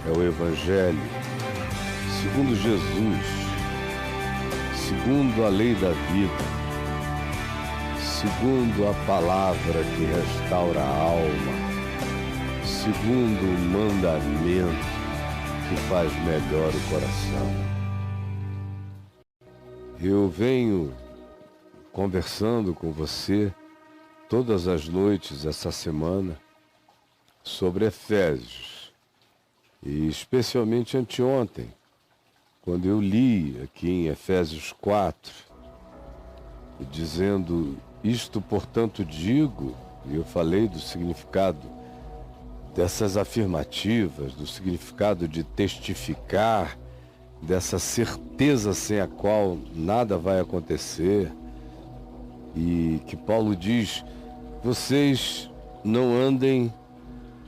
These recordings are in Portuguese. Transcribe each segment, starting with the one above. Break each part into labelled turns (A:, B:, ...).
A: é o Evangelho, segundo Jesus, segundo a lei da vida, segundo a palavra que restaura a alma, segundo o mandamento que faz melhor o coração. Eu venho conversando com você todas as noites essa semana sobre Efésios, e especialmente anteontem, quando eu li aqui em Efésios 4, dizendo: isto, portanto, digo, e eu falei do significado dessas afirmativas, do significado de testificar, dessa certeza sem a qual nada vai acontecer, e que Paulo diz: vocês não andem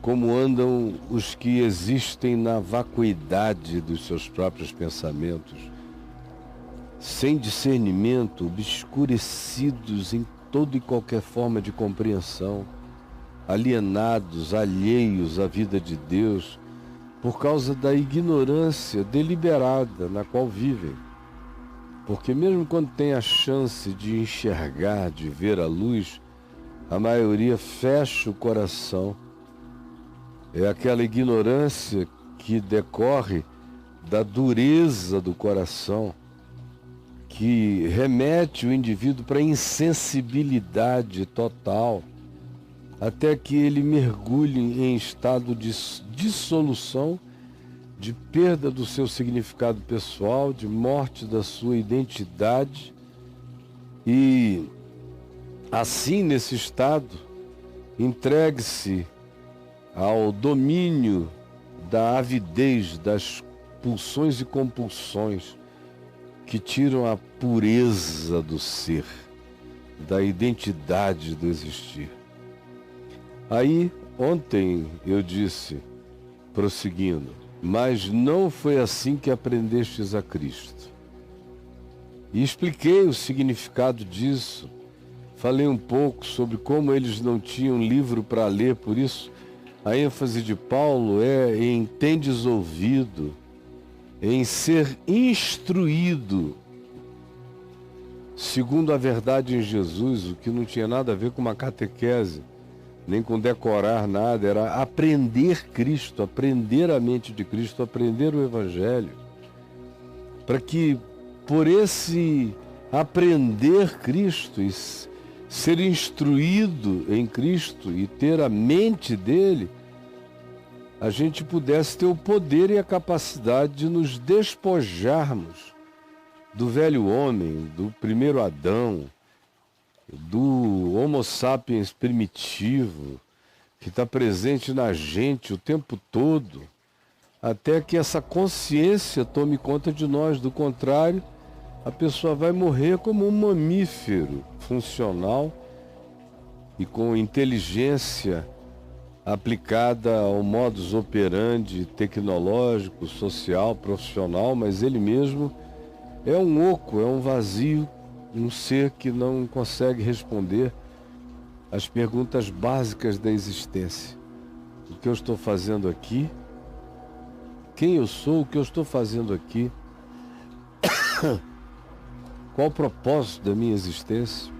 A: como andam os que existem na vacuidade dos seus próprios pensamentos, sem discernimento, obscurecidos em toda e qualquer forma de compreensão, alienados, alheios à vida de Deus, por causa da ignorância deliberada na qual vivem. Porque mesmo quando tem a chance de enxergar, de ver a luz, a maioria fecha o coração. É aquela ignorância que decorre da dureza do coração, que remete o indivíduo para a insensibilidade total, até que ele mergulhe em estado de dissolução, de perda do seu significado pessoal, de morte da sua identidade, e assim, nesse estado, entregue-se ao domínio da avidez, das pulsões e compulsões que tiram a pureza do ser, da identidade do existir. Aí, ontem eu disse, prosseguindo: mas não foi assim que aprendestes a Cristo. E expliquei o significado disso. Falei um pouco sobre como eles não tinham livro para ler, por isso a ênfase de Paulo é em tendes ouvido, em ser instruído segundo a verdade em Jesus, o que não tinha nada a ver com uma catequese, nem com decorar nada, era aprender Cristo, aprender a mente de Cristo, aprender o Evangelho, para que por esse aprender Cristo e ser instruído em Cristo e ter a mente dele, a gente pudesse ter o poder e a capacidade de nos despojarmos do velho homem, do primeiro Adão, do Homo sapiens primitivo, que está presente na gente o tempo todo, até que essa consciência tome conta de nós. Do contrário, a pessoa vai morrer como um mamífero funcional e com inteligência aplicada ao modus operandi tecnológico, social, profissional, mas ele mesmo é um oco, é um vazio, um ser que não consegue responder às perguntas básicas da existência. O que eu estou fazendo aqui? Quem eu sou? O que eu estou fazendo aqui? Qual o propósito da minha existência?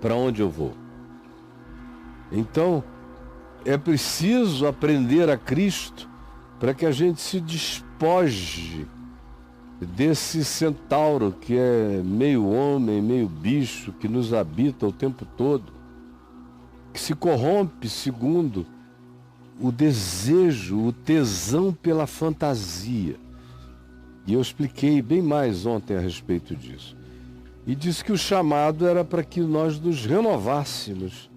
A: Para onde eu vou? Então, é preciso aprender a Cristo para que a gente se despoje desse centauro que é meio homem, meio bicho, que nos habita o tempo todo, que se corrompe segundo o desejo, o tesão pela fantasia. E eu expliquei bem mais ontem a respeito disso. E disse que o chamado era para que nós nos renovássemos.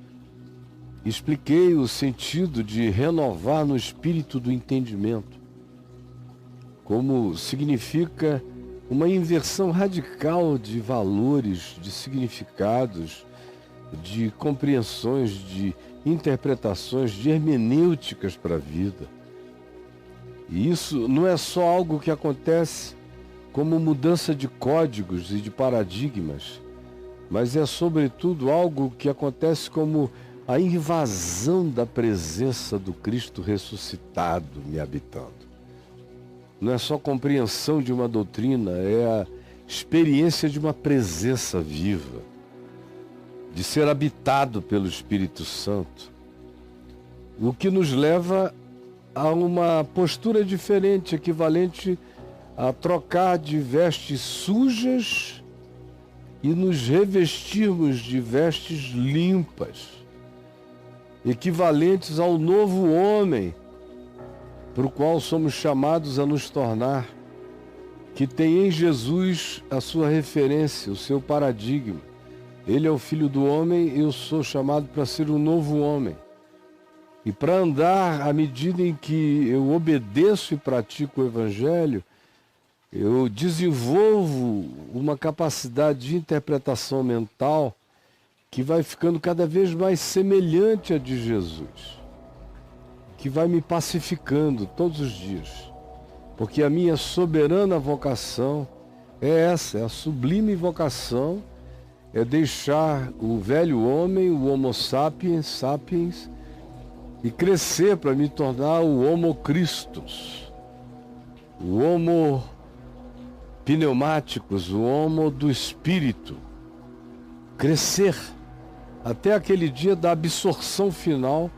A: Expliquei o sentido de renovar no espírito do entendimento, como significa uma inversão radical de valores, de significados, de compreensões, de interpretações, de hermenêuticas para a vida. E isso não é só algo que acontece como mudança de códigos e de paradigmas, mas é sobretudo algo que acontece como a invasão da presença do Cristo ressuscitado me habitando. não é só compreensão de uma doutrina, é a experiência de uma presença viva, de ser habitado pelo Espírito Santo, o que nos leva a uma postura diferente, equivalente a trocar de vestes sujas e nos revestirmos de vestes limpas, equivalentes ao novo homem, para o qual somos chamados a nos tornar, que tem em Jesus a sua referência, o seu paradigma. Ele é o Filho do homem, eu sou chamado para ser um novo homem. E para andar à medida em que eu obedeço e pratico o Evangelho, eu desenvolvo uma capacidade de interpretação mental que vai ficando cada vez mais semelhante à de Jesus, que vai me pacificando todos os dias, porque a minha soberana vocação é essa, é a sublime vocação, é deixar o velho homem, o Homo sapiens, e crescer para me tornar o Homo Christus, o Homo Pneumáticos, o Homo do Espírito. Crescer até aquele dia da absorção final,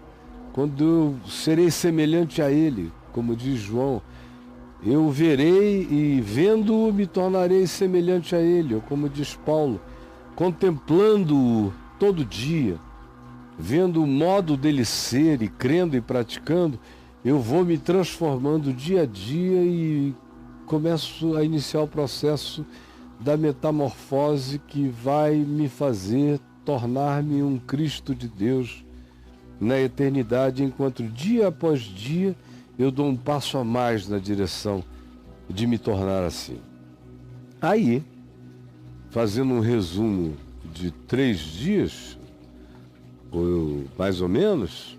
A: quando eu serei semelhante a Ele, como diz João. Eu verei e vendo-o me tornarei semelhante a Ele, ou como diz Paulo, contemplando-o todo dia, vendo o modo dele ser e crendo e praticando, eu vou me transformando dia a dia e começo a iniciar o processo da metamorfose que vai me fazer tornar-me um Cristo de Deus na eternidade, enquanto dia após dia eu dou um passo a mais na direção de me tornar assim. Aí, fazendo um resumo de 3 dias, ou mais ou menos,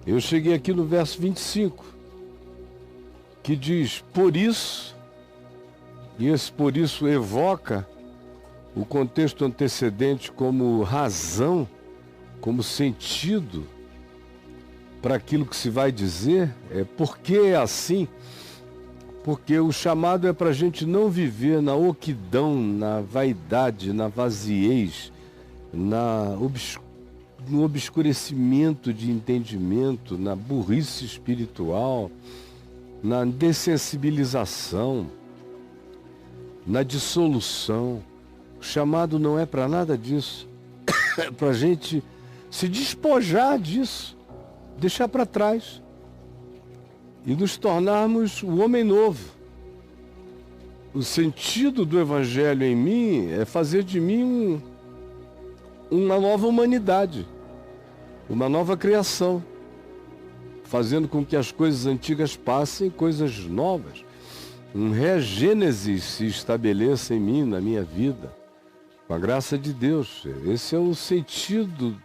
A: eu cheguei aqui no verso 25, que diz, por isso, e esse por isso evoca o contexto antecedente como razão, como sentido para aquilo que se vai dizer. Porque é assim? Porque o chamado é para a gente não viver na oquidão, na vaidade, na vaziez, no obscurecimento de entendimento, na burrice espiritual, na dessensibilização, na dissolução. O chamado não é para nada disso. É para a gente se despojar disso, deixar para trás e nos tornarmos o homem novo. O sentido do Evangelho em mim é fazer de mim uma nova humanidade, uma nova criação, fazendo com que as coisas antigas passem, coisas novas. Um regênesis se estabeleça em mim, na minha vida, com a graça de Deus. Esse é o sentido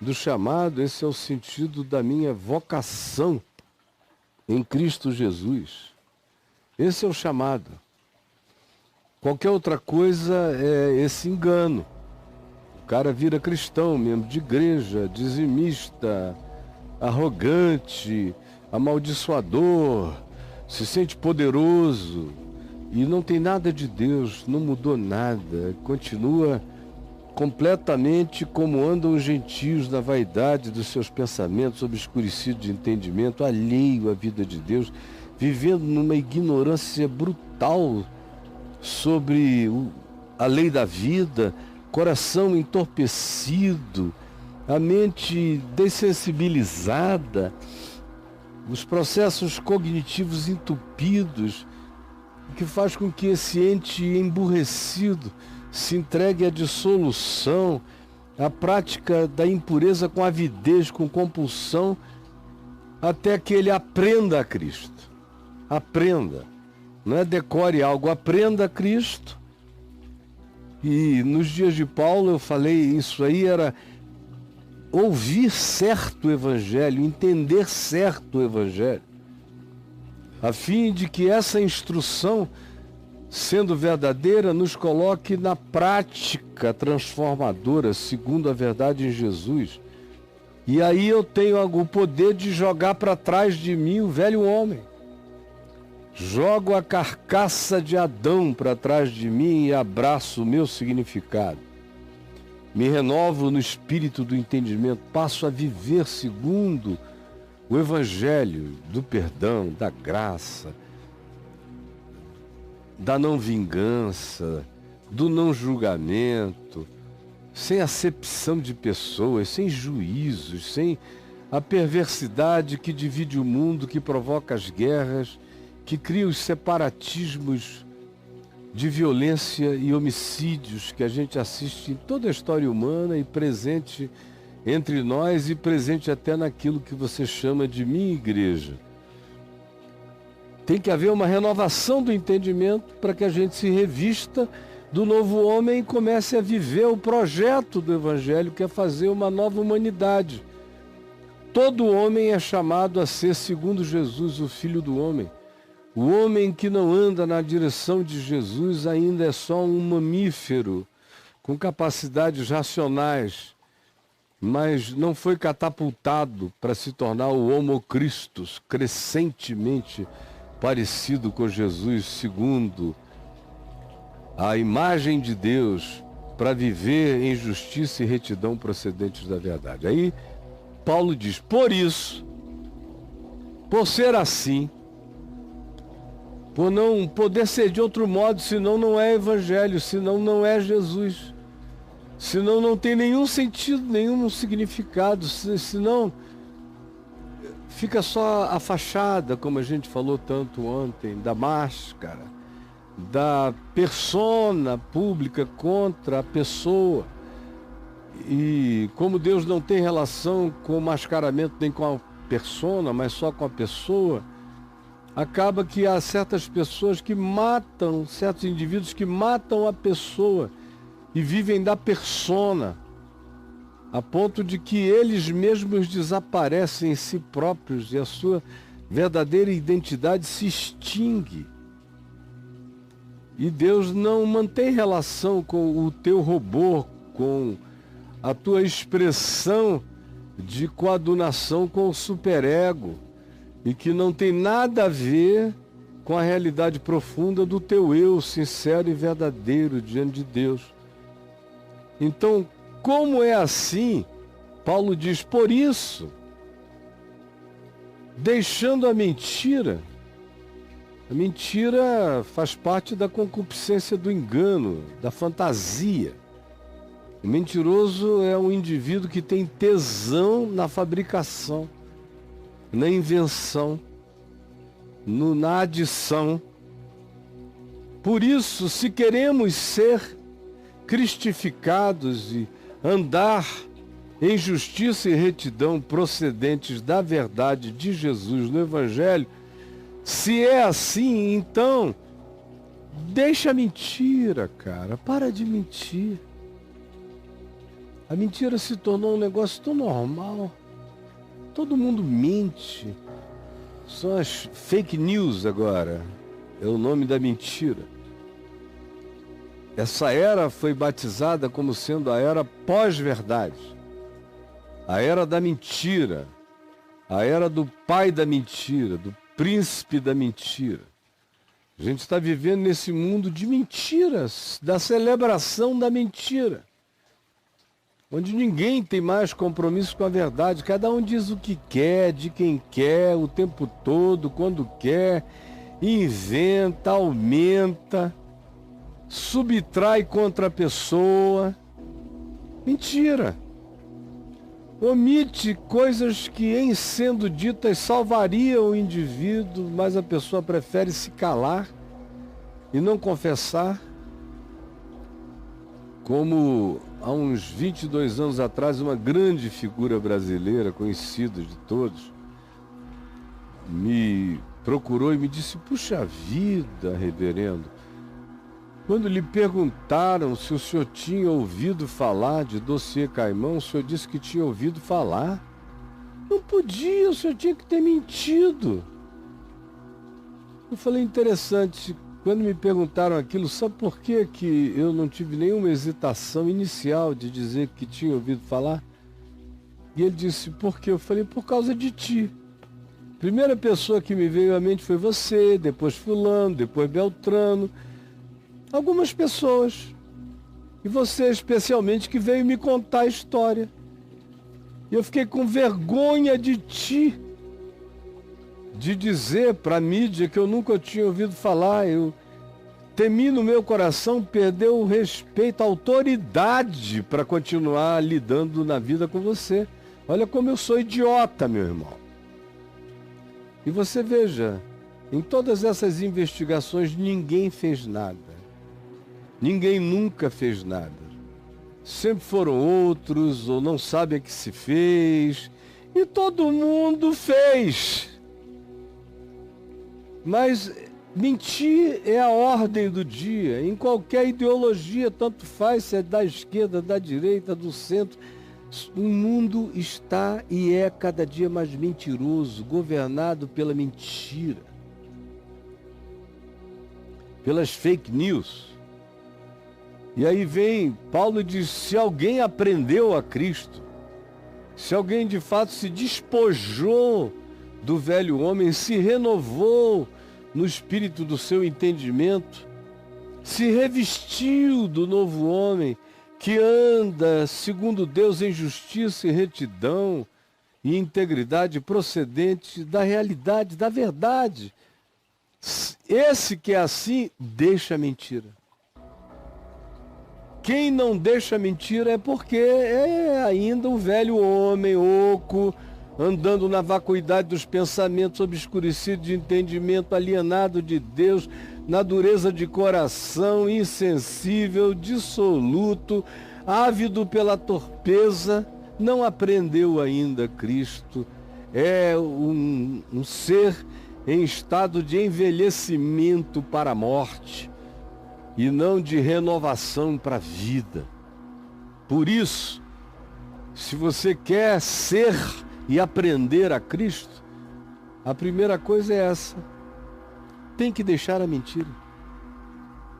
A: do chamado, esse é o sentido da minha vocação em Cristo Jesus. Esse é o chamado. Qualquer outra coisa é esse engano. O cara vira cristão, membro de igreja, dizimista, arrogante, amaldiçoador, se sente poderoso e não tem nada de Deus, não mudou nada, continua completamente como andam os gentios na vaidade dos seus pensamentos, obscurecido de entendimento, alheio à vida de Deus, vivendo numa ignorância brutal sobre a lei da vida, coração entorpecido, a mente dessensibilizada, os processos cognitivos entupidos, que faz com que esse ente emburrecido se entregue à dissolução, à prática da impureza com avidez, com compulsão, até que ele aprenda a Cristo. Aprenda. Não é decore algo, aprenda a Cristo. E nos dias de Paulo eu falei, isso aí era ouvir certo o Evangelho, entender certo o Evangelho, a fim de que essa instrução, sendo verdadeira, nos coloque na prática transformadora, segundo a verdade em Jesus. E aí eu tenho o poder de jogar para trás de mim o velho homem, Jogo a carcaça de Adão para trás de mim e abraço o meu significado. Me renovo no espírito do entendimento, passo a viver segundo o Evangelho do perdão, da graça, da não vingança, do não julgamento, sem acepção de pessoas, sem juízos, sem a perversidade que divide o mundo, que provoca as guerras, que cria os separatismos de violência e homicídios que a gente assiste em toda a história humana e presente entre nós e presente até naquilo que você chama de minha igreja. Tem que haver uma renovação do entendimento para que a gente se revista do novo homem e comece a viver o projeto do Evangelho, que é fazer uma nova humanidade. Todo homem é chamado a ser, segundo Jesus, o Filho do Homem. O homem que não anda na direção de Jesus ainda é só um mamífero, com capacidades racionais, mas não foi catapultado para se tornar o Homo Christus, crescentemente parecido com Jesus, segundo a imagem de Deus, para viver em justiça e retidão procedentes da verdade. Aí Paulo diz, por isso, por ser assim, por não poder ser de outro modo, senão não é evangelho, senão não é Jesus, senão não tem nenhum sentido, nenhum significado, senão fica só a fachada, como a gente falou tanto ontem, da máscara, da persona pública contra a pessoa. E como Deus não tem relação com o mascaramento nem com a persona, mas só com a pessoa, acaba que há certas pessoas que matam, certos indivíduos que matam a pessoa e vivem da persona, a ponto de que eles mesmos desaparecem em si próprios e a sua verdadeira identidade se extingue. E Deus não mantém relação com o teu robô, com a tua expressão de coadunação com o superego, e que não tem nada a ver com a realidade profunda do teu eu, sincero e verdadeiro diante de Deus. Então, como é assim, Paulo diz, por isso, deixando a mentira faz parte da concupiscência do engano, da fantasia. O mentiroso é um indivíduo que tem tesão na fabricação, na invenção, na adição. Por isso, se queremos ser cristificados e andar em justiça e retidão procedentes da verdade de Jesus no Evangelho, se é assim, então, deixa a mentira, cara, para de mentir. A mentira se tornou um negócio tão normal. Todo mundo mente. São as fake news agora. É o nome da mentira. Essa era foi batizada como sendo a era pós-verdade. A era da mentira. A era do pai da mentira, do príncipe da mentira. A gente está vivendo nesse mundo de mentiras, da celebração da mentira, onde ninguém tem mais compromisso com a verdade. Cada um diz o que quer, de quem quer, o tempo todo, quando quer, inventa, aumenta, subtrai contra a pessoa. Mentira. Omite coisas que, em sendo ditas, salvariam o indivíduo, mas a pessoa prefere se calar e não confessar. Como há uns 22 anos atrás, uma grande figura brasileira, conhecida de todos, me procurou e me disse, puxa vida, reverendo, quando lhe perguntaram se o senhor tinha ouvido falar de dossiê Caimão, o senhor disse que tinha ouvido falar. Não podia, o senhor tinha que ter mentido. Eu falei, interessante, quando me perguntaram aquilo, sabe por que eu não tive nenhuma hesitação inicial de dizer que tinha ouvido falar? E ele disse, por quê? Eu falei, por causa de ti. Primeira pessoa que me veio à mente foi você, depois fulano, depois Beltrano. Algumas pessoas. E você especialmente que veio me contar a história. E eu fiquei com vergonha de ti. De dizer para a mídia que eu nunca tinha ouvido falar. Eu temi no meu coração perder o respeito, a autoridade para continuar lidando na vida com você. Olha como eu sou idiota, meu irmão. E você veja, em todas essas investigações ninguém fez nada. Ninguém nunca fez nada. Sempre foram outros, ou não sabem o que se fez. E todo mundo fez. Mas mentir é a ordem do dia. Em qualquer ideologia, tanto faz se é da esquerda, da direita, do centro. O mundo está e é cada dia mais mentiroso, governado pela mentira, pelas fake news. E aí vem, Paulo diz, se alguém aprendeu a Cristo, se alguém de fato se despojou do velho homem, se renovou no espírito do seu entendimento, se revestiu do novo homem, que anda segundo Deus em justiça e retidão e integridade procedente da realidade, da verdade. Esse que é assim, deixa a mentira. Quem não deixa a mentira é porque é ainda um velho homem oco, andando na vacuidade dos pensamentos, obscurecido de entendimento, alienado de Deus, na dureza de coração, insensível, dissoluto, ávido pela torpeza, não aprendeu ainda Cristo. É um ser em estado de envelhecimento para a morte e não de renovação para a vida. Por isso, se você quer ser e aprender a Cristo, a primeira coisa é essa. Tem que deixar a mentira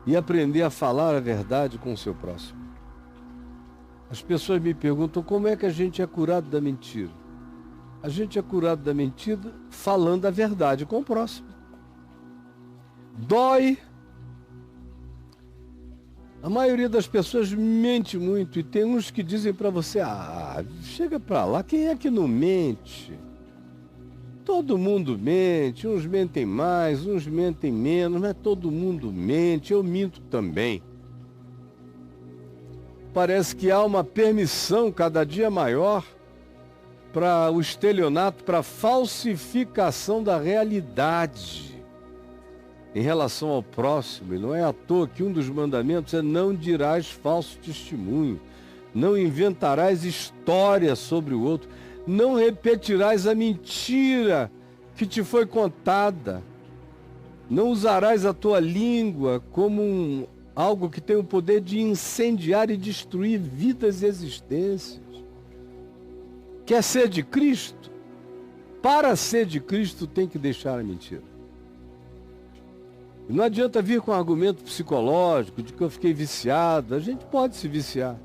A: e aprender a falar a verdade com o seu próximo. As pessoas me perguntam como é que a gente é curado da mentira. A gente é curado da mentira falando a verdade com o próximo. Dói. A maioria das pessoas mente muito e tem uns que dizem para você, chega para lá, quem é que não mente? Todo mundo mente, uns mentem mais, uns mentem menos, mas todo mundo mente, eu minto também. Parece que há uma permissão cada dia maior para o estelionato, para a falsificação da realidade em relação ao próximo. E não é à toa que um dos mandamentos é não dirás falso testemunho, não inventarás história sobre o outro, não repetirás a mentira que te foi contada. Não usarás a tua língua como algo que tem o poder de incendiar e destruir vidas e existências. Quer ser de Cristo? Para ser de Cristo tem que deixar a mentira. E não adianta vir com um argumento psicológico de que eu fiquei viciado. A gente pode se viciar.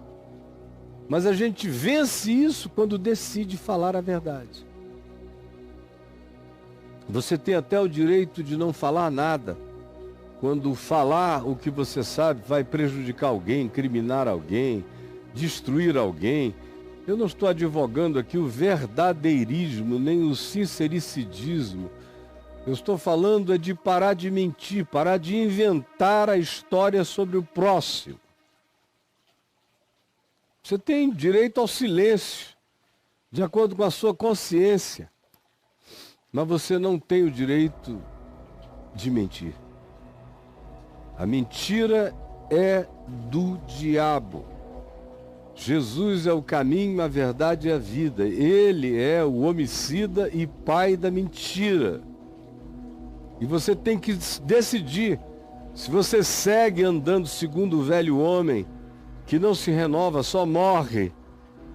A: Mas a gente vence isso quando decide falar a verdade. Você tem até o direito de não falar nada. Quando falar o que você sabe vai prejudicar alguém, incriminar alguém, destruir alguém. Eu não estou advogando aqui o verdadeirismo, nem o sincericídio. Eu estou falando de parar de mentir, parar de inventar a história sobre o próximo. Você tem direito ao silêncio, de acordo com a sua consciência. Mas você não tem o direito de mentir. A mentira é do diabo. Jesus é o caminho, a verdade e a vida. Ele é o homicida e pai da mentira. E você tem que decidir se você segue andando segundo o velho homem, que não se renova, só morre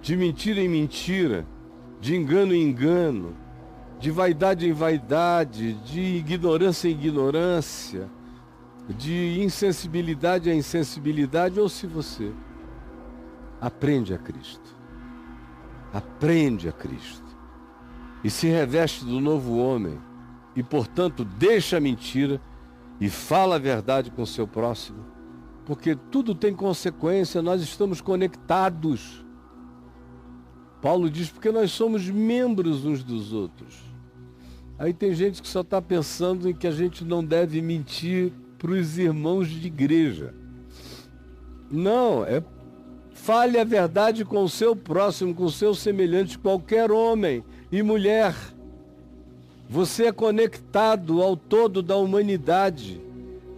A: de mentira em mentira, de engano em engano, de vaidade em vaidade, de ignorância em ignorância, de insensibilidade a insensibilidade, ou se você aprende a Cristo. Aprende a Cristo. e se reveste do novo homem, e portanto deixa a mentira e fala a verdade com o seu próximo, porque tudo tem consequência, nós estamos conectados. Paulo diz, porque nós somos membros uns dos outros. Aí tem gente que só está pensando em que a gente não deve mentir para os irmãos de igreja. Não, fale a verdade com o seu próximo, com o seu semelhante, qualquer homem e mulher. Você é conectado ao todo da humanidade.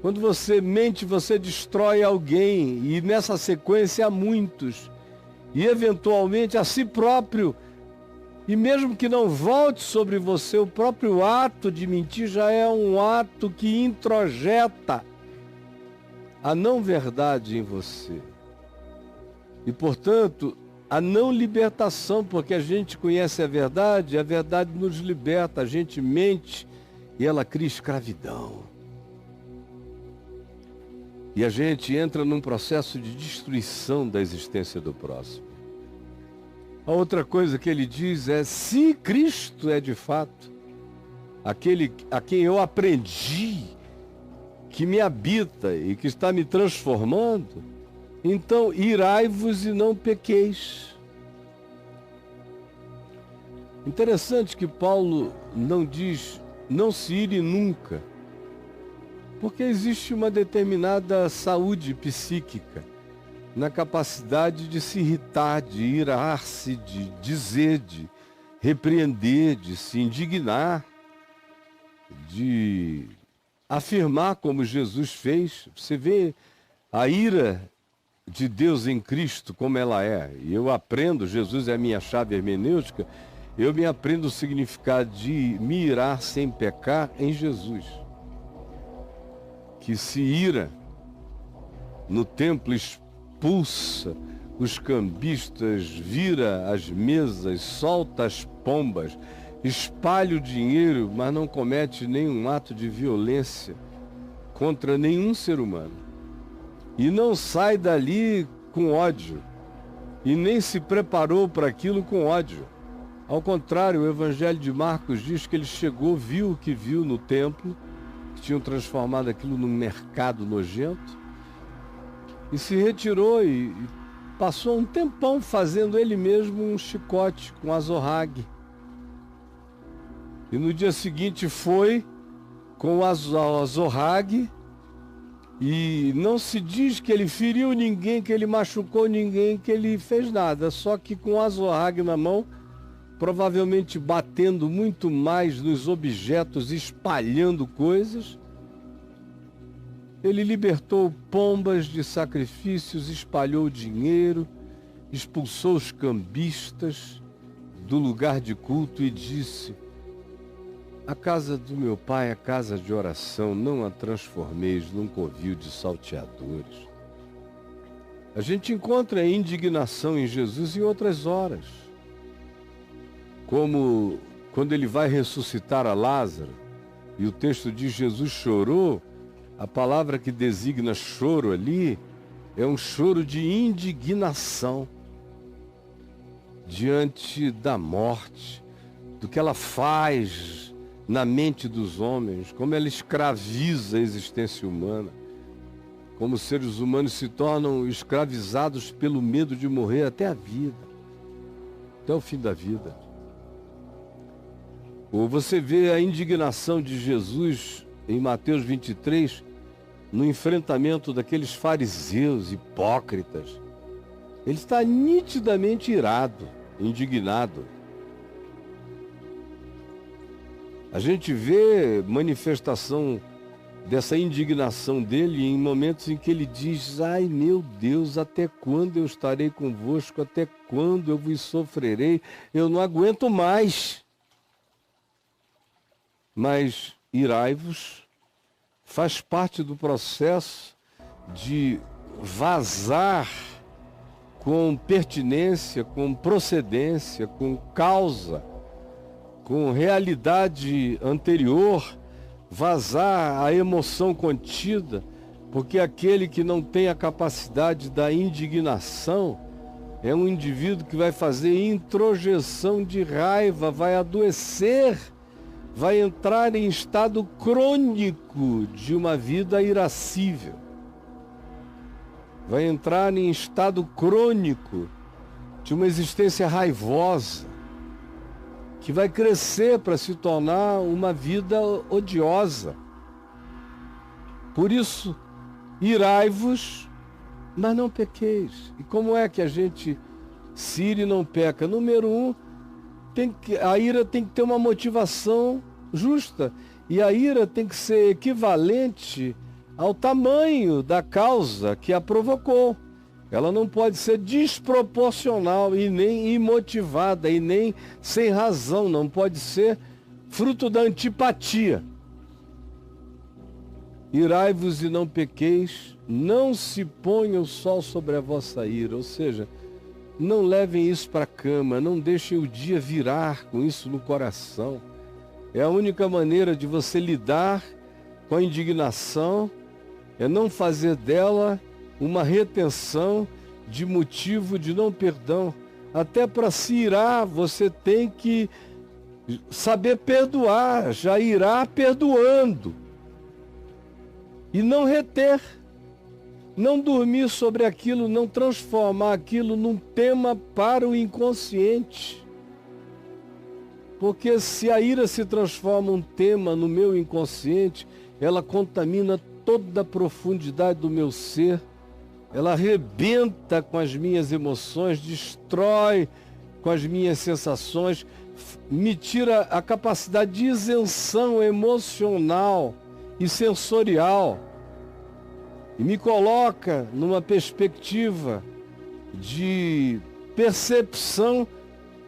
A: Quando você mente, você destrói alguém, e nessa sequência há muitos, e eventualmente a si próprio. E mesmo que não volte sobre você, o próprio ato de mentir já é um ato que introjeta a não verdade em você. E, portanto, a não libertação, porque a gente conhece a verdade nos liberta, a gente mente e ela cria escravidão. E a gente entra num processo de destruição da existência do próximo. A outra coisa que ele diz é, se Cristo é de fato aquele a quem eu aprendi, que me habita e que está me transformando, então irai-vos e não pequeis. Interessante que Paulo não diz, não se ire nunca, porque existe uma determinada saúde psíquica na capacidade de se irritar, de irar-se, de dizer, de repreender, de se indignar, de afirmar como Jesus fez. Você vê a ira de Deus em Cristo como ela é. E eu aprendo, Jesus é a minha chave hermenêutica, eu me aprendo o significado de me irar sem pecar em Jesus. Que se ira no templo, expulsa os cambistas, vira as mesas, solta as pombas, espalha o dinheiro, mas não comete nenhum ato de violência contra nenhum ser humano. E não sai dali com ódio, e nem se preparou para aquilo com ódio. Ao contrário, o Evangelho de Marcos diz que ele chegou, viu o que viu no templo, que tinham transformado aquilo num mercado nojento, e se retirou e passou um tempão fazendo ele mesmo um chicote com azorrague. E no dia seguinte foi com o azorrague, e não se diz que ele feriu ninguém, que ele machucou ninguém, que ele fez nada, só que com o azorrague na mão, provavelmente batendo muito mais nos objetos, espalhando coisas, ele libertou pombas de sacrifícios, espalhou dinheiro, expulsou os cambistas do lugar de culto e disse: a casa do meu pai é casa de oração, não a transformeis num covil de salteadores. A gente encontra a indignação em Jesus em outras horas, como quando ele vai ressuscitar a Lázaro, e o texto diz Jesus chorou. A palavra que designa choro ali é um choro de indignação diante da morte, do que ela faz na mente dos homens, como ela escraviza a existência humana, como os seres humanos se tornam escravizados pelo medo de morrer até a vida, até o fim da vida. Ou você vê a indignação de Jesus em Mateus 23, no enfrentamento daqueles fariseus hipócritas. Ele está nitidamente irado, indignado. A gente vê manifestação dessa indignação dele em momentos em que ele diz: ai meu Deus, até quando eu estarei convosco? Até quando eu vos sofrerei? Eu não aguento mais. Mas irai-vos faz parte do processo de vazar com pertinência, com procedência, com causa, com realidade anterior, vazar a emoção contida, porque aquele que não tem a capacidade da indignação é um indivíduo que vai fazer introjeção de raiva, vai adoecer, vai entrar em estado crônico de uma vida irascível. Vai entrar em estado crônico de uma existência raivosa, que vai crescer para se tornar uma vida odiosa. Por isso, irai-vos, mas não pequeis. E como é que a gente se ira e não peca? Número 1, a ira tem que ter uma motivação justa. E a ira tem que ser equivalente ao tamanho da causa que a provocou. Ela não pode ser desproporcional e nem imotivada e nem sem razão. Não pode ser fruto da antipatia. Irai-vos e não pequeis, não se ponha o sol sobre a vossa ira. Ou seja, não levem isso para a cama, não deixem o dia virar com isso no coração. É a única maneira de você lidar com a indignação, é não fazer dela uma retenção de motivo de não perdão. Até para se irar, você tem que saber perdoar, já irá perdoando. E não reter, não dormir sobre aquilo, não transformar aquilo num tema para o inconsciente. Porque se a ira se transforma um tema no meu inconsciente, ela contamina toda a profundidade do meu ser, ela arrebenta com as minhas emoções, destrói com as minhas sensações, me tira a capacidade de isenção emocional e sensorial, e me coloca numa perspectiva de percepção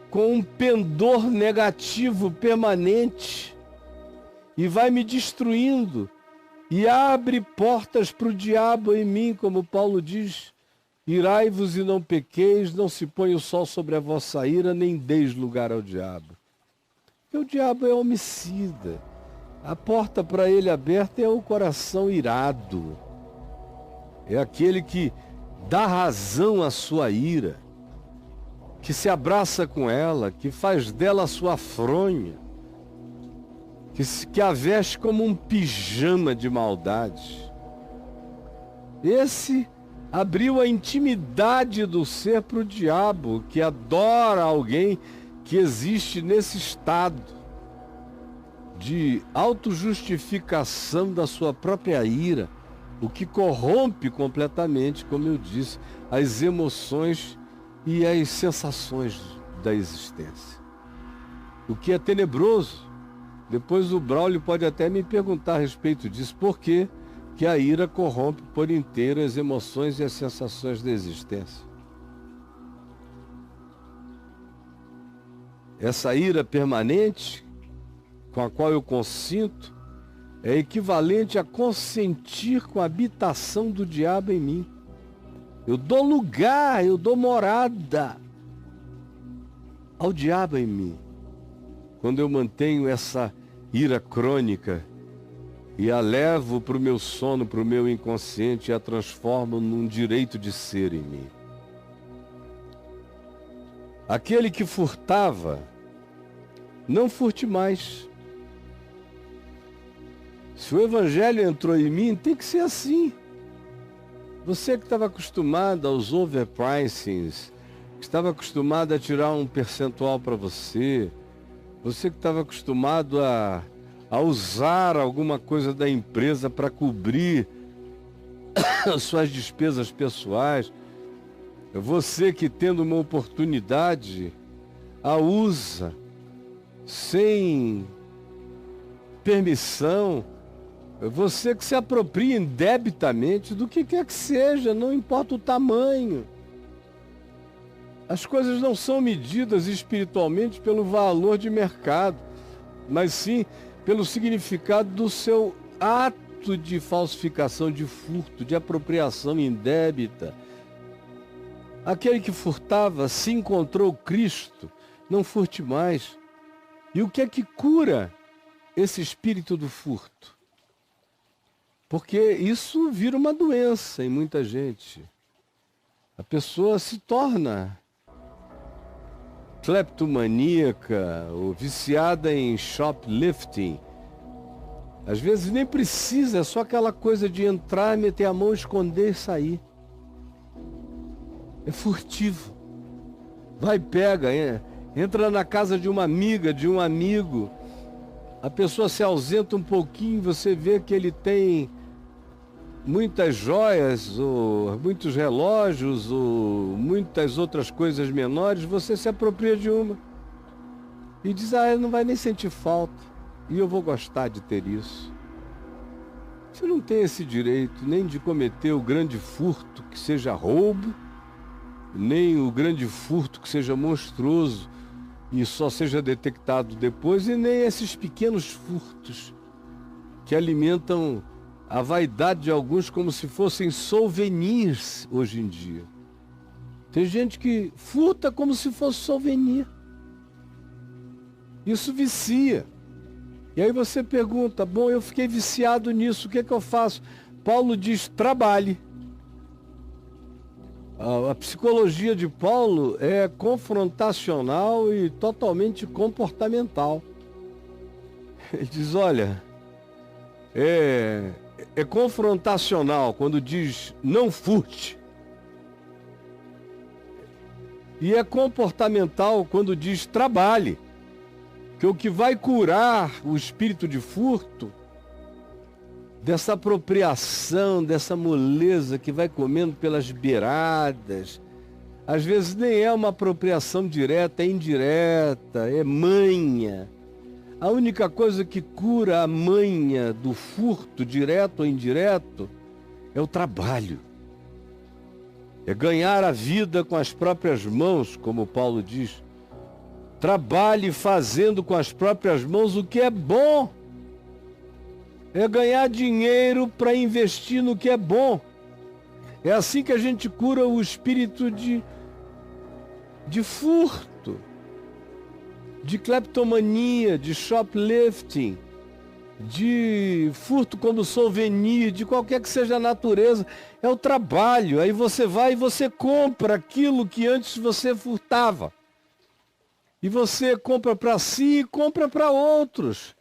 A: com um pendor negativo permanente, e vai me destruindo, e abre portas para o diabo em mim, como Paulo diz: irai-vos e não pequeis, não se põe o sol sobre a vossa ira, nem deis lugar ao diabo. Porque o diabo é homicida. A porta para ele aberta é o coração irado. É aquele que dá razão à sua ira, que se abraça com ela, que faz dela a sua fronha, que a veste como um pijama de maldade. Esse abriu a intimidade do ser para o diabo, que adora alguém que existe nesse estado de autojustificação da sua própria ira, o que corrompe completamente, como eu disse, as emoções e as sensações da existência. O que é tenebroso. Depois o Braulio pode até me perguntar a respeito disso, por que a ira corrompe por inteiro as emoções e as sensações da existência. Essa ira permanente, com a qual eu consinto, é equivalente a consentir com a habitação do diabo em mim. Eu dou lugar, eu dou morada ao diabo em mim. Quando eu mantenho essa ira crônica e a levo para o meu sono, para o meu inconsciente, e a transformo num direito de ser em mim. Aquele que furtava, não furte mais. Se o evangelho entrou em mim, tem que ser assim. Você que estava acostumado aos overpricings, que estava acostumado a tirar um percentual para você, você que estava acostumado a usar alguma coisa da empresa para cobrir as suas despesas pessoais, você que, tendo uma oportunidade, a usa sem permissão, você que se apropria indebitamente do que quer que seja, não importa o tamanho. As coisas não são medidas espiritualmente pelo valor de mercado, mas sim pelo significado do seu ato de falsificação, de furto, de apropriação indébita. Aquele que furtava, se encontrou Cristo, não furte mais. E o que é que cura esse espírito do furto? Porque isso vira uma doença em muita gente. A pessoa se torna cleptomaníaca ou viciada em shoplifting, às vezes nem precisa, é só aquela coisa de entrar, meter a mão, esconder e sair. É furtivo. Vai, pega, entra na casa de uma amiga, de um amigo, a pessoa se ausenta um pouquinho, você vê que ele tem muitas joias, ou muitos relógios, ou muitas outras coisas menores, você se apropria de uma e diz, ele não vai nem sentir falta, e eu vou gostar de ter isso. Você não tem esse direito nem de cometer o grande furto que seja roubo, nem o grande furto que seja monstruoso e só seja detectado depois, e nem esses pequenos furtos que alimentam a vaidade de alguns como se fossem souvenirs hoje em dia. Tem gente que furta como se fosse souvenir. Isso vicia. E aí você pergunta, bom, eu fiquei viciado nisso, o que é que eu faço? Paulo diz, trabalhe. A psicologia de Paulo é confrontacional e totalmente comportamental. Ele diz, olha, é confrontacional quando diz não furte. E é comportamental quando diz trabalhe. Que o que vai curar o espírito de furto, dessa apropriação, dessa moleza que vai comendo pelas beiradas, às vezes nem é uma apropriação direta, é indireta, é manha. A única coisa que cura a manha do furto, direto ou indireto, é o trabalho. É ganhar a vida com as próprias mãos, como Paulo diz. Trabalhe fazendo com as próprias mãos o que é bom. É ganhar dinheiro para investir no que é bom. É assim que a gente cura o espírito de furto, de cleptomania, de shoplifting, de furto como souvenir, de qualquer que seja a natureza. É o trabalho. Aí você vai e você compra aquilo que antes você furtava. E você compra para si e compra para outros.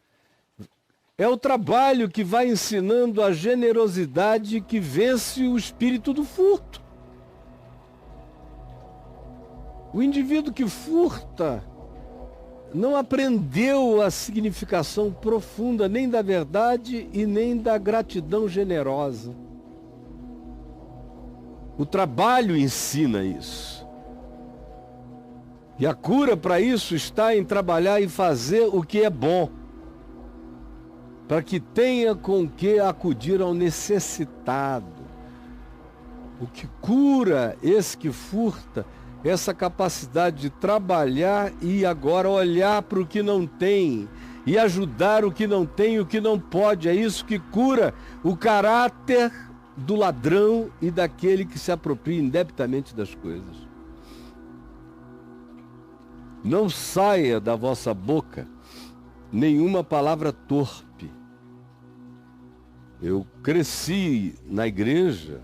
A: É o trabalho que vai ensinando a generosidade que vence o espírito do furto. O indivíduo que furta não aprendeu a significação profunda nem da verdade e nem da gratidão generosa. O trabalho ensina isso. E a cura para isso está em trabalhar e fazer o que é bom, para que tenha com que acudir ao necessitado. O que cura esse que furta, essa capacidade de trabalhar e agora olhar para o que não tem e ajudar o que não tem e o que não pode. É isso que cura o caráter do ladrão e daquele que se apropria indebitamente das coisas. Não saia da vossa boca nenhuma palavra torpe. Eu cresci na igreja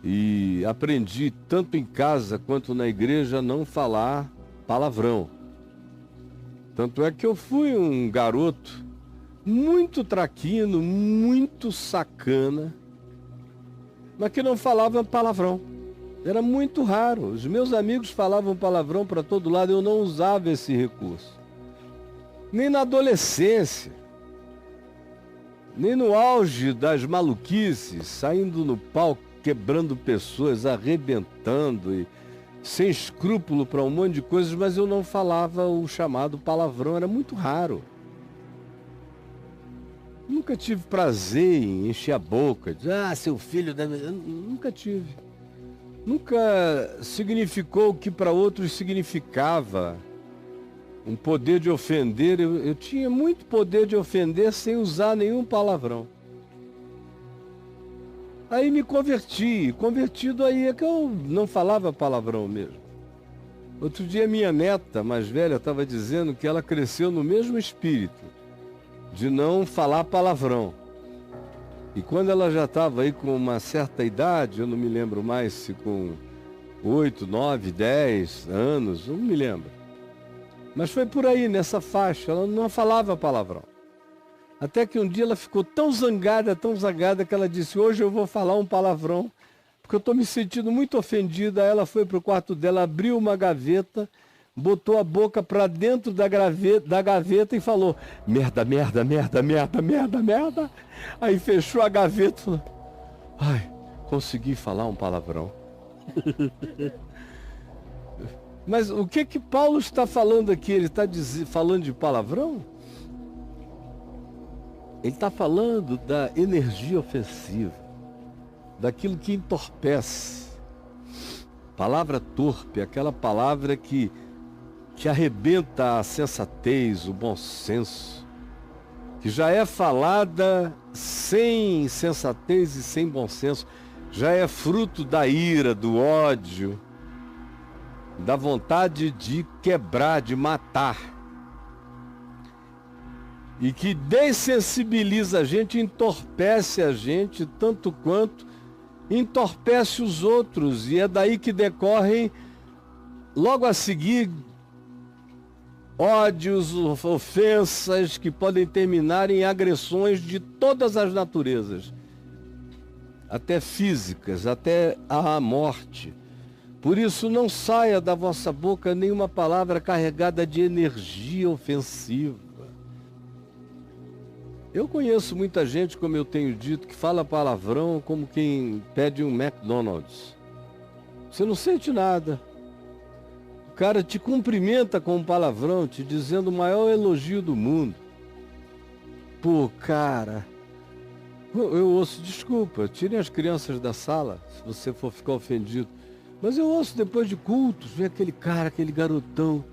A: e aprendi tanto em casa quanto na igreja a não falar palavrão. Tanto é que eu fui um garoto muito traquino, muito sacana, mas que não falava palavrão. Era muito raro. Os meus amigos falavam palavrão para todo lado, eu não usava esse recurso. Nem na adolescência, nem no auge das maluquices, saindo no palco, quebrando pessoas, arrebentando e sem escrúpulo para um monte de coisas, mas eu não falava o chamado palavrão, era muito raro. Nunca tive prazer em encher a boca, dizer, seu filho deve... Nunca tive. Nunca significou o que para outros significava. Um poder de ofender. Eu tinha muito poder de ofender sem usar nenhum palavrão. Aí me converti. Convertido aí é que eu não falava palavrão mesmo. Outro dia minha neta mais velha estava dizendo que ela cresceu no mesmo espírito de não falar palavrão. E quando ela já estava aí com uma certa idade, eu não me lembro mais se com 8, 9, 10 anos, não me lembro. Mas foi por aí, nessa faixa, ela não falava palavrão. Até que um dia ela ficou tão zangada, que ela disse, hoje eu vou falar um palavrão, porque eu estou me sentindo muito ofendida. Aí ela foi para o quarto dela, abriu uma gaveta, botou a boca para dentro da gaveta e falou, merda, merda, merda, merda, merda, merda. Aí fechou a gaveta e falou, ai, consegui falar um palavrão. Mas o que Paulo está falando aqui? Ele está falando de palavrão? Ele está falando da energia ofensiva, daquilo que entorpece. Palavra torpe, aquela palavra que arrebenta a sensatez, o bom senso, que já é falada sem sensatez e sem bom senso, já é fruto da ira, do ódio, da vontade de quebrar, de matar. E que dessensibiliza a gente, entorpece a gente, tanto quanto entorpece os outros. E é daí que decorrem, logo a seguir, ódios, ofensas que podem terminar em agressões de todas as naturezas, até físicas, até a morte. Por isso, não saia da vossa boca nenhuma palavra carregada de energia ofensiva. Eu conheço muita gente, como eu tenho dito, que fala palavrão como quem pede um McDonald's. Você não sente nada. O cara te cumprimenta com um palavrão, te dizendo o maior elogio do mundo. Pô, cara, eu ouço, desculpa, tirem as crianças da sala, se você for ficar ofendido. Mas eu ouço depois de cultos, ver aquele cara, aquele garotão.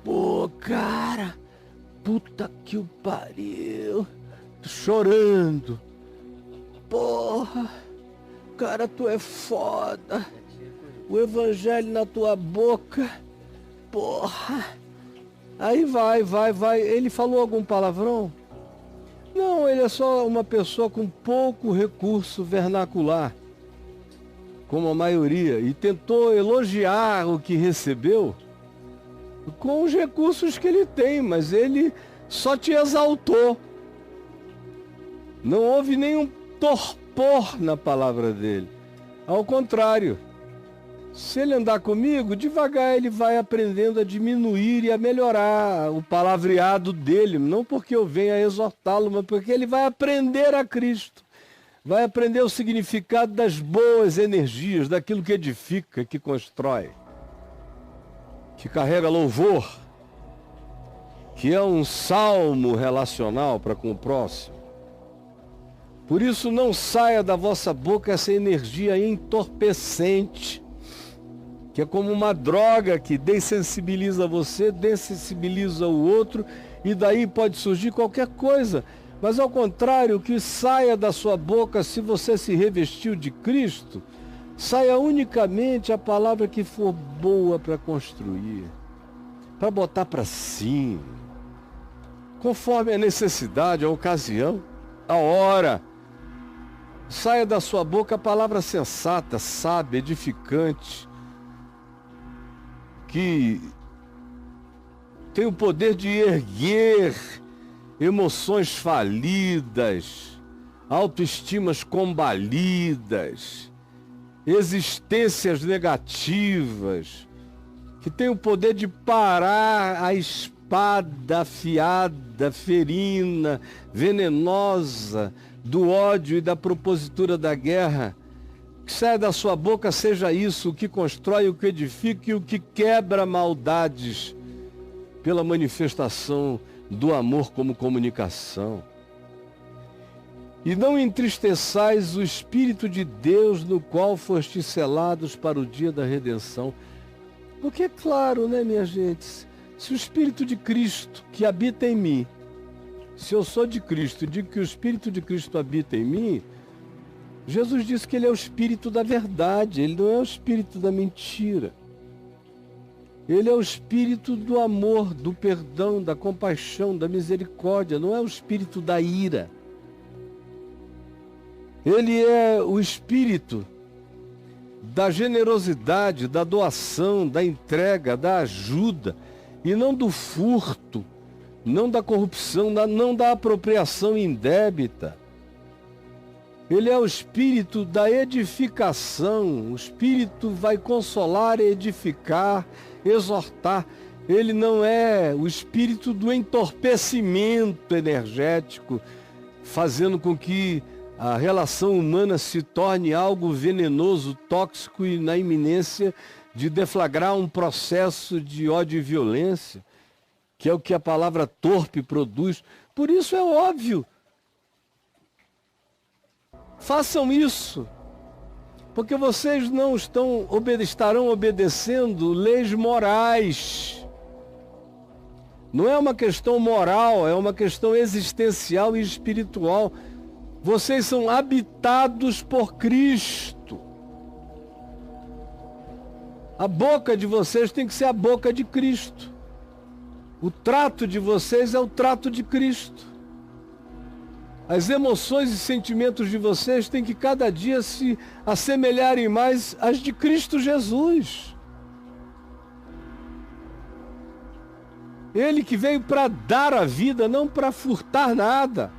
A: Pô, cara, puta que o pariu. Chorando. Porra, cara, tu é foda. O evangelho na tua boca. Porra. Aí vai. Ele falou algum palavrão? Não, ele é só uma pessoa com pouco recurso vernacular, como a maioria, e tentou elogiar o que recebeu com os recursos que ele tem, mas ele só te exaltou. Não houve nenhum torpor na palavra dele. Ao contrário, se ele andar comigo, devagar ele vai aprendendo a diminuir e a melhorar o palavreado dele, não porque eu venha exortá-lo, mas porque ele vai aprender a Cristo. Vai aprender o significado das boas energias, daquilo que edifica, que constrói, que carrega louvor, que é um salmo relacional para com o próximo. Por isso, não saia da vossa boca essa energia entorpecente, que é como uma droga que dessensibiliza você, dessensibiliza o outro, e daí pode surgir qualquer coisa. Mas ao contrário, que saia da sua boca, se você se revestiu de Cristo, saia unicamente a palavra que for boa para construir, para botar para cima, conforme a necessidade, a ocasião, a hora. Saia da sua boca a palavra sensata, sábia, edificante, que tem o poder de erguer emoções falidas, autoestimas combalidas, existências negativas, que tem o poder de parar a espada afiada, ferina, venenosa do ódio e da propositura da guerra. Que saia da sua boca seja isso, o que constrói, o que edifica e o que quebra maldades pela manifestação do amor como comunicação. E não entristeçais o Espírito de Deus, no qual fostes selados para o dia da redenção. Porque é claro, né, minha gente, se o Espírito de Cristo que habita em mim, se eu sou de Cristo e digo que o Espírito de Cristo habita em mim, Jesus disse que ele é o Espírito da verdade, ele não é o Espírito da mentira. Ele é o Espírito do amor, do perdão, da compaixão, da misericórdia, não é o Espírito da ira. Ele é o Espírito da generosidade, da doação, da entrega, da ajuda, e não do furto, não da corrupção, não da apropriação indébita. Ele é o espírito da edificação. O espírito vai consolar, edificar, exortar. Ele não é o espírito do entorpecimento energético, fazendo com que a relação humana se torne algo venenoso, tóxico e na iminência de deflagrar um processo de ódio e violência, que é o que a palavra torpe produz. Por isso é óbvio. Façam isso, porque vocês não estarão obedecendo leis morais. Não é uma questão moral, é uma questão existencial e espiritual. Vocês são habitados por Cristo. A boca de vocês tem que ser a boca de Cristo. O trato de vocês é o trato de Cristo. As emoções e sentimentos de vocês têm que cada dia se assemelharem mais às de Cristo Jesus. Ele que veio para dar a vida, não para furtar nada.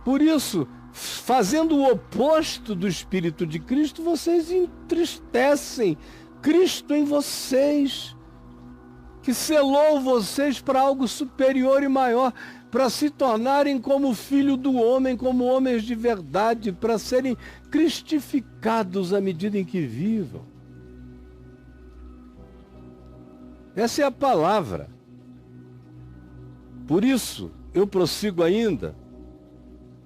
A: Por isso, fazendo o oposto do Espírito de Cristo, vocês entristecem Cristo em vocês, que selou vocês para algo superior e maior, para se tornarem como filho do homem, como homens de verdade, para serem cristificados à medida em que vivam. Essa é a palavra. Por isso, eu prossigo ainda,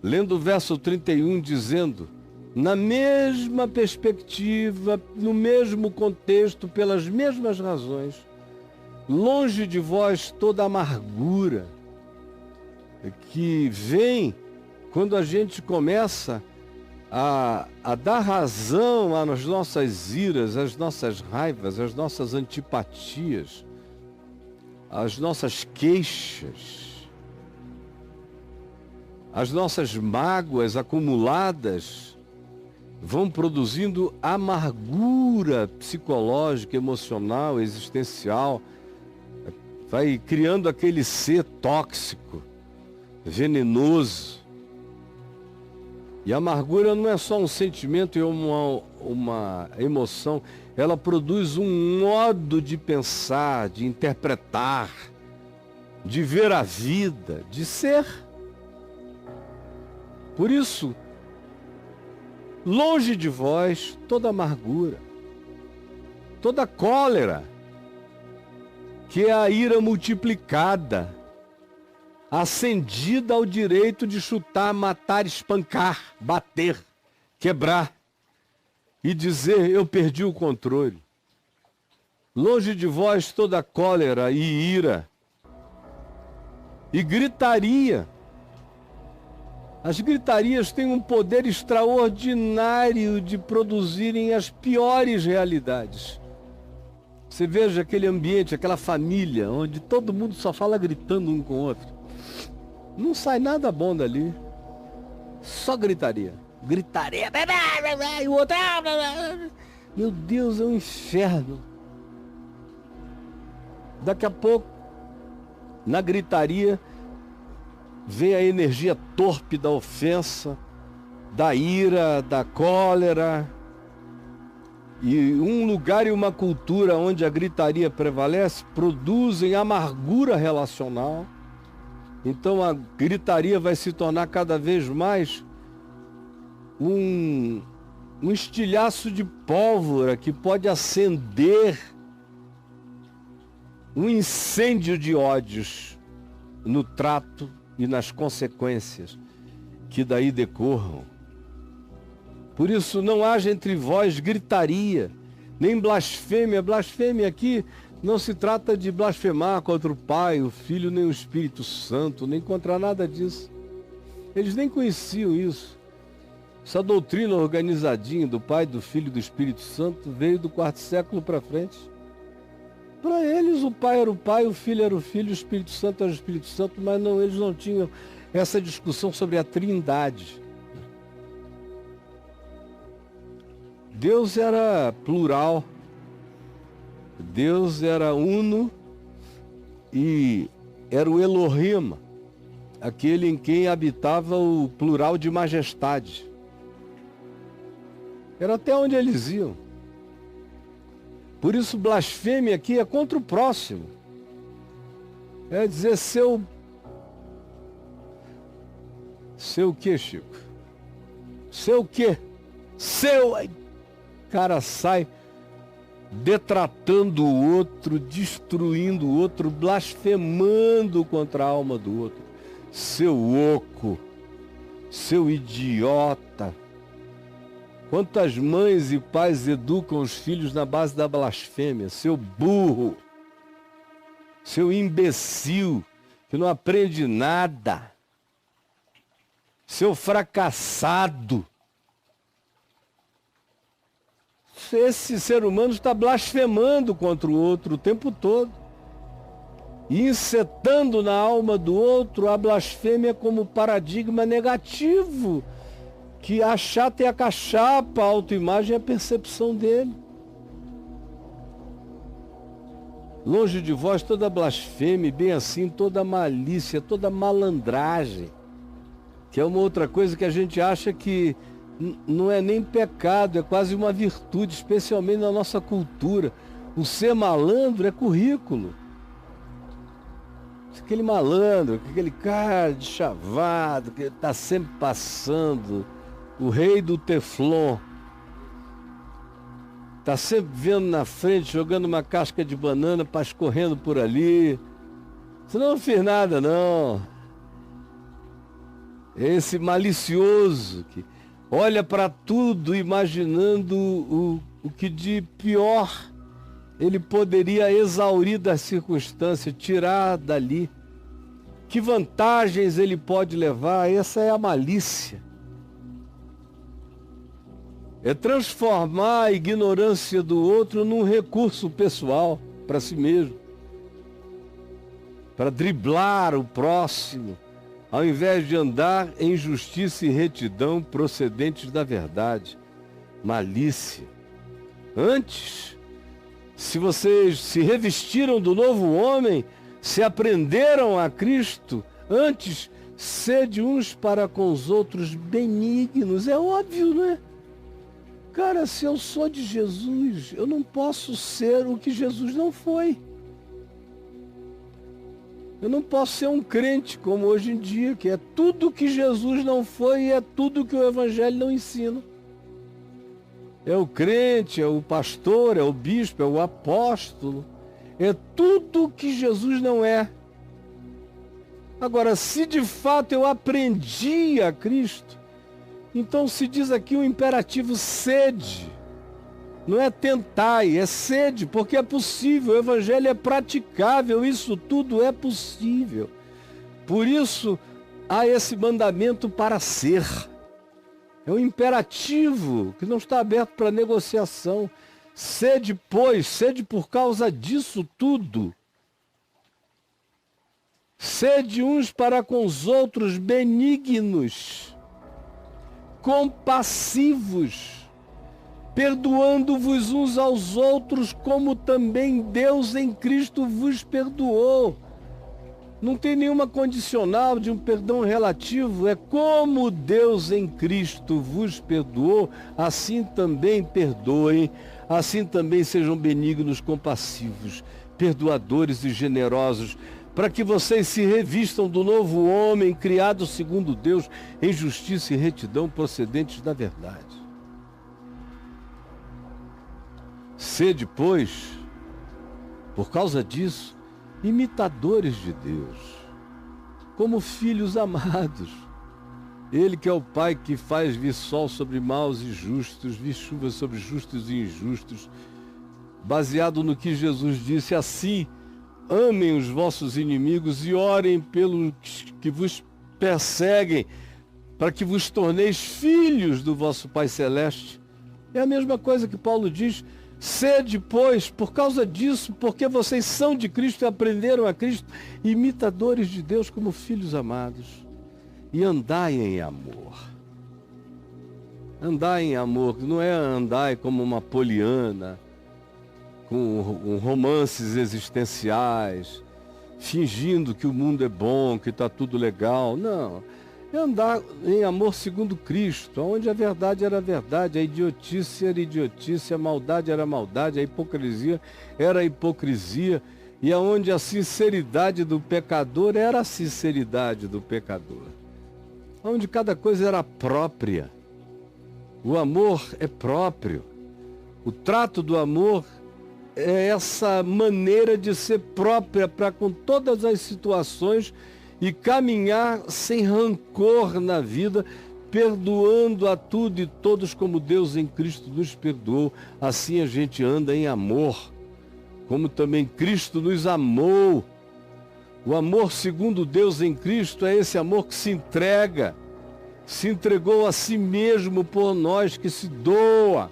A: lendo o verso 31, dizendo, na mesma perspectiva, no mesmo contexto, pelas mesmas razões, longe de vós toda amargura que vem quando a gente começa a dar razão às nossas iras, às nossas raivas, às nossas antipatias, às nossas queixas, as nossas mágoas acumuladas vão produzindo amargura psicológica, emocional, existencial, vai criando aquele ser tóxico, venenoso. E a amargura não é só um sentimento e uma emoção, ela produz um modo de pensar, de interpretar, de ver a vida, de ser. Por isso, longe de vós toda amargura, toda cólera, que é a ira multiplicada, acendida ao direito de chutar, matar, espancar, bater, quebrar e dizer, eu perdi o controle. Longe de vós toda cólera e ira e gritaria. As gritarias têm um poder extraordinário de produzirem as piores realidades. Você veja aquele ambiente, aquela família, onde todo mundo só fala gritando um com o outro. Não sai nada bom dali. Só gritaria. Gritaria. E o outro... Meu Deus, é um inferno. Daqui a pouco, na gritaria, vem a energia torpe da ofensa, da ira, da cólera. E um lugar e uma cultura onde a gritaria prevalece produzem amargura relacional. Então a gritaria vai se tornar cada vez mais um estilhaço de pólvora que pode acender um incêndio de ódios no trato e nas consequências que daí decorram. Por isso não haja entre vós gritaria, nem blasfêmia. Blasfêmia aqui não se trata de blasfemar contra o Pai, o Filho, nem o Espírito Santo, nem contra nada disso. Eles nem conheciam isso. Essa doutrina organizadinha do Pai, do Filho e do Espírito Santo veio do quarto século para frente. Para eles o Pai era o Pai, o Filho era o Filho, o Espírito Santo era o Espírito Santo, mas não, eles não tinham essa discussão sobre a Trindade. Deus era plural, Deus era uno e era o Elohim, aquele em quem habitava o plural de majestade. Era até onde eles iam. Por isso, blasfêmia aqui é contra o próximo. É dizer seu quê, Chico? Seu quê? Seu... Aí, cara sai detratando o outro, destruindo o outro, blasfemando contra a alma do outro. Seu oco, seu idiota. Quantas mães e pais educam os filhos na base da blasfêmia? Seu burro, seu imbecil, que não aprende nada. Seu fracassado. Esse ser humano está blasfemando contra o outro o tempo todo. E incitando na alma do outro a blasfêmia como paradigma negativo, que achata e acachapa a autoimagem e a percepção dele. Longe de vós toda blasfêmia, e bem assim toda malícia, toda malandragem, que é uma outra coisa que a gente acha que não é nem pecado, é quase uma virtude, especialmente na nossa cultura. O ser malandro é currículo. Aquele malandro, aquele cara de chavado, que está sempre passando, o rei do Teflon, está sempre vendo na frente, jogando uma casca de banana, escorrendo por ali. Você não fez nada, não. Esse malicioso que olha para tudo imaginando o que de pior ele poderia exaurir da circunstância, tirar dali. Que vantagens ele pode levar? Essa é a malícia. É transformar a ignorância do outro num recurso pessoal para si mesmo, para driblar o próximo, ao invés de andar em justiça e retidão procedentes da verdade. Malícia. Antes, se vocês se revestiram do novo homem, se aprenderam a Cristo, antes, sede uns para com os outros benignos. É óbvio, não é? Cara, se eu sou de Jesus, eu não posso ser o que Jesus não foi. Eu não posso ser um crente como hoje em dia, que é tudo que Jesus não foi e é tudo que o Evangelho não ensina. É o crente, é o pastor, é o bispo, é o apóstolo. É tudo que Jesus não é. Agora, se de fato eu aprendi a Cristo, então se diz aqui um imperativo: sede. Não é tentai, é sede, porque é possível, o Evangelho é praticável, isso tudo é possível. Por isso, há esse mandamento para ser. É um imperativo que não está aberto para negociação. Sede, pois, sede por causa disso tudo. Sede uns para com os outros benignos, compassivos, perdoando-vos uns aos outros, como também Deus em Cristo vos perdoou. Não tem nenhuma condicional de um perdão relativo, é como Deus em Cristo vos perdoou, assim também perdoem, assim também sejam benignos, compassivos, perdoadores e generosos, para que vocês se revistam do novo homem, criado segundo Deus, em justiça e retidão procedentes da verdade. Sede, pois, por causa disso, imitadores de Deus, como filhos amados. Ele que é o Pai que faz vir sol sobre maus e justos, vir chuva sobre justos e injustos, baseado no que Jesus disse: assim, amem os vossos inimigos e orem pelos que vos perseguem, para que vos torneis filhos do vosso Pai Celeste. É a mesma coisa que Paulo diz: sede, pois, por causa disso, porque vocês são de Cristo e aprenderam a Cristo, imitadores de Deus como filhos amados, e andai em amor. Andar em amor não é andar como uma poliana, com romances existenciais, fingindo que o mundo é bom, que está tudo legal. Não. É andar em amor segundo Cristo, onde a verdade era a verdade, a idiotice era idiotice, a maldade era a maldade, a hipocrisia era a hipocrisia, e aonde a sinceridade do pecador era a sinceridade do pecador. Onde cada coisa era própria. O amor é próprio. O trato do amor é essa maneira de ser própria para com todas as situações e caminhar sem rancor na vida, perdoando a tudo e todos como Deus em Cristo nos perdoou. Assim a gente anda em amor, como também Cristo nos amou. O amor segundo Deus em Cristo é esse amor que se entrega, se entregou a si mesmo por nós, que se doa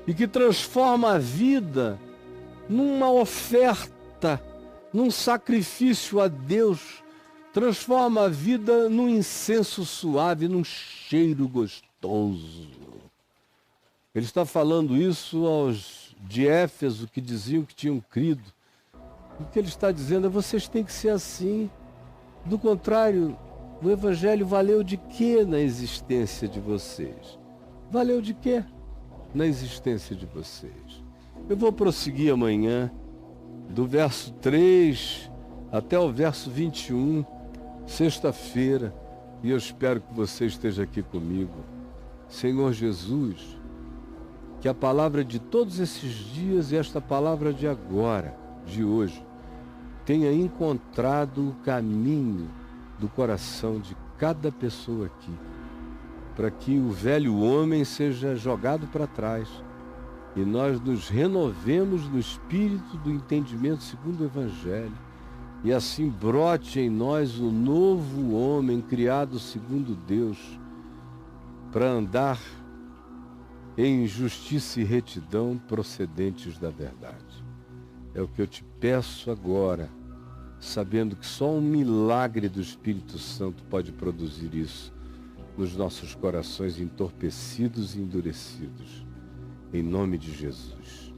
A: e que transforma a vida numa oferta, num sacrifício a Deus, transforma a vida num incenso suave, num cheiro gostoso. Ele está falando isso aos de Éfeso, que diziam que tinham crido. O que ele está dizendo é: vocês têm que ser assim. Do contrário, o Evangelho valeu de quê na existência de vocês? Valeu de quê na existência de vocês? Eu vou prosseguir amanhã, do verso 3 até o verso 21, sexta-feira, e eu espero que você esteja aqui comigo. Senhor Jesus, que a palavra de todos esses dias e esta palavra de agora, de hoje, tenha encontrado o caminho do coração de cada pessoa aqui, para que o velho homem seja jogado para trás e nós nos renovemos no espírito do entendimento segundo o Evangelho, e assim brote em nós o novo homem criado segundo Deus, para andar em justiça e retidão procedentes da verdade. É o que eu te peço agora, sabendo que só um milagre do Espírito Santo pode produzir isso nos nossos corações entorpecidos e endurecidos. Em nome de Jesus.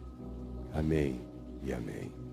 A: Amém e amém.